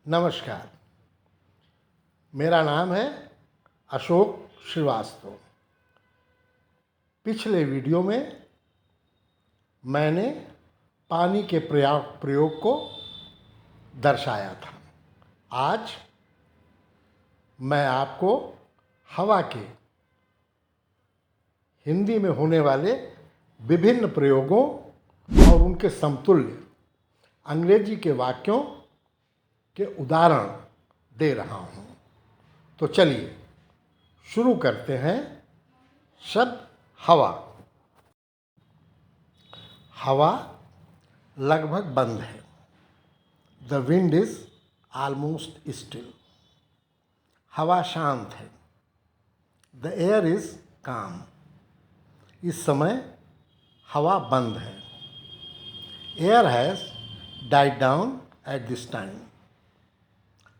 नमस्कार, मेरा नाम है अशोक श्रीवास्तव। पिछले वीडियो में मैंने पानी के प्रयोग को दर्शाया था। आज मैं आपको हवा के हिंदी में होने वाले विभिन्न प्रयोगों और उनके समतुल्य अंग्रेजी के वाक्यों के उदाहरण दे रहा हूँ। तो चलिए शुरू करते हैं। शब्द हवा। हवा लगभग बंद है। The wind is almost still. हवा शांत है। द एयर इज काम। इस समय हवा बंद है। Air has died down at this time.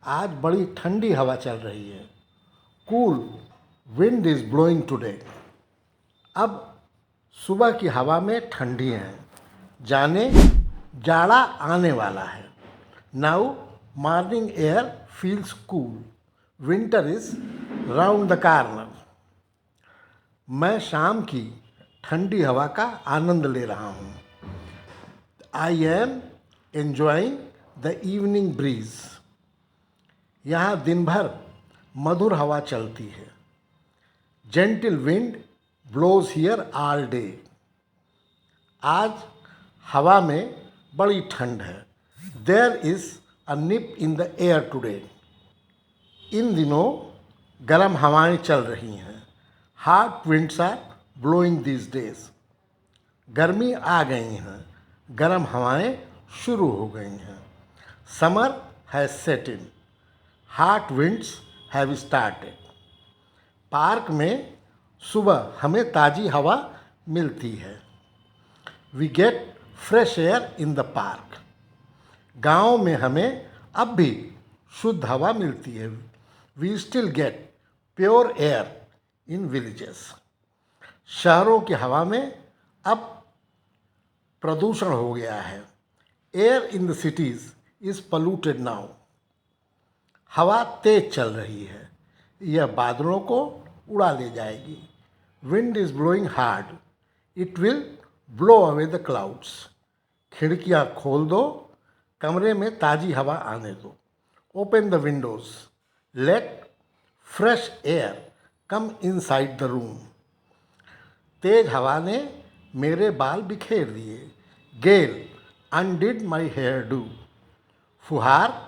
आज बड़ी ठंडी हवा चल रही है। Cool wind is blowing today. अब सुबह की हवा में ठंडी है। जाने जाड़ा आने वाला है। Now morning air feels cool. Winter is round the corner. मैं शाम की ठंडी हवा का आनंद ले रहा हूँ। I am enjoying the evening breeze. यहाँ दिन भर मधुर हवा चलती है। Gentle wind blows here all day. आज हवा में बड़ी ठंड है। There is a nip in the air today. इन दिनों गर्म हवाएं चल रही हैं। Hot winds are blowing these days. गर्मी आ गई हैं। गर्म हवाएं शुरू हो गई हैं। Summer has set in. Hot winds have started. Park में सुबह हमें ताज़ी हवा मिलती है। We get fresh air in the park. गाँव में हमें अब भी शुद्ध हवा मिलती है। We still get pure air in villages. शहरों की हवा में अब प्रदूषण हो गया है। Air in the cities is polluted now. हवा तेज चल रही है। यह बादलों को उड़ा ले जाएगी। Wind is blowing hard. It will blow away the clouds. खिड़कियाँ खोल दो। कमरे में ताज़ी हवा आने दो। Open the windows. Let fresh air come inside the room. तेज हवा ने मेरे बाल बिखेर दिए। Gale undid my hairdo. फुहार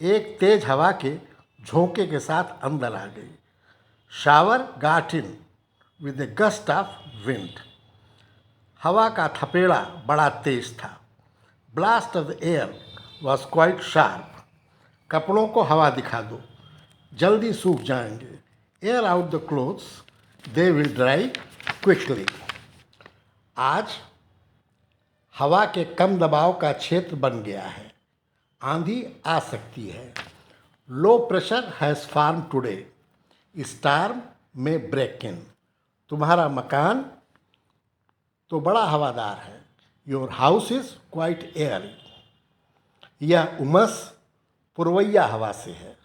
एक तेज हवा के झोंके के साथ अंदर आ गई। Shower got in with A gust of wind. हवा का थपेड़ा बड़ा तेज था। Blast of the air was quite sharp. कपड़ों को हवा दिखा दो, जल्दी सूख जाएंगे। Air out the clothes, they will dry quickly. आज हवा के कम दबाव का क्षेत्र बन गया है। आंधी आ सकती है। Low pressure has form today. Storm may break in. तुम्हारा मकान तो बड़ा हवादार है। Your house is quite airy. यह उमस पुरवैया हवा से है।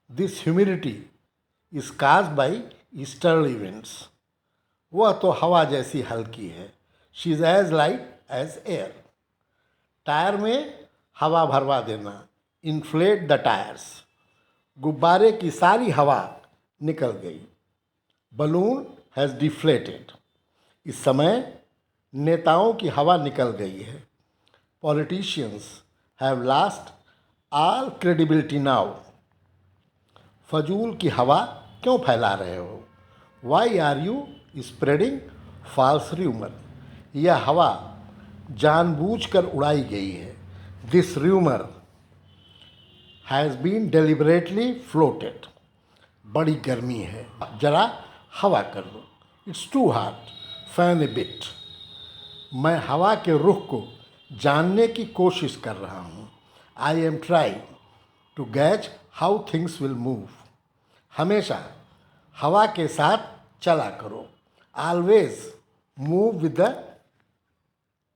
This humidity is caused by easterly winds. वह तो हवा जैसी हल्की है। She is as light as air. Tyre में हवा भरवा देना। Inflate the tyres. गुब्बारे की सारी हवा निकल गई। Balloon has deflated. इस समय नेताओं की हवा निकल गई है। Politicians have lost all credibility now. फजूल की हवा क्यों फैला रहे हो? Why are you spreading false rumour. यह हवा जानबूझकर उड़ाई गई है। This rumour has been deliberately floated. बड़ी गर्मी है, जरा हवा कर दो। It's too hot, fan a bit. मैं हवा के रुख को जानने की कोशिश कर रहा हूँ। I am trying to gauge how things will move. हमेशा हवा के साथ चला करो। Always move with the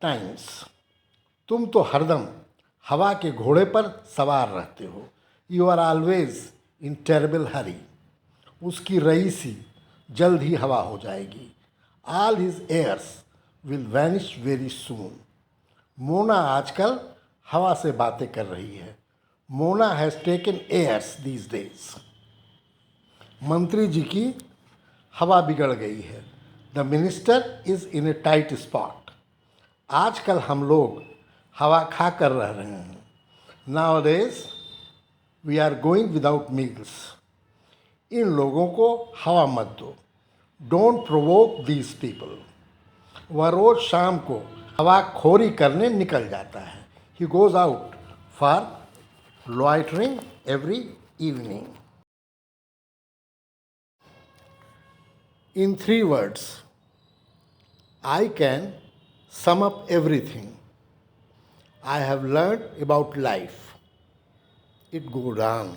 times. तुम तो हरदम हवा के घोड़े पर सवार रहते हो। You are always in terrible hurry. उसकी रईसी जल्द ही हवा हो जाएगी। All his airs will vanish very soon. Mona आजकल हवा से बातें कर रही है। Mona has taken airs these days. मंत्री जी की हवा बिगड़ गई है। The minister is in a tight spot. आजकल हम लोग हवा खा कर रह रहे हैं। Now days we are going without meals. इन लोगों को हवा मत दो। Don't provoke these people. वह रोज़ शाम को हवा खोरी करने निकल जाता है। He goes out for loitering every evening. In 3 words, I can sum up everything I have learned about life. It goes on.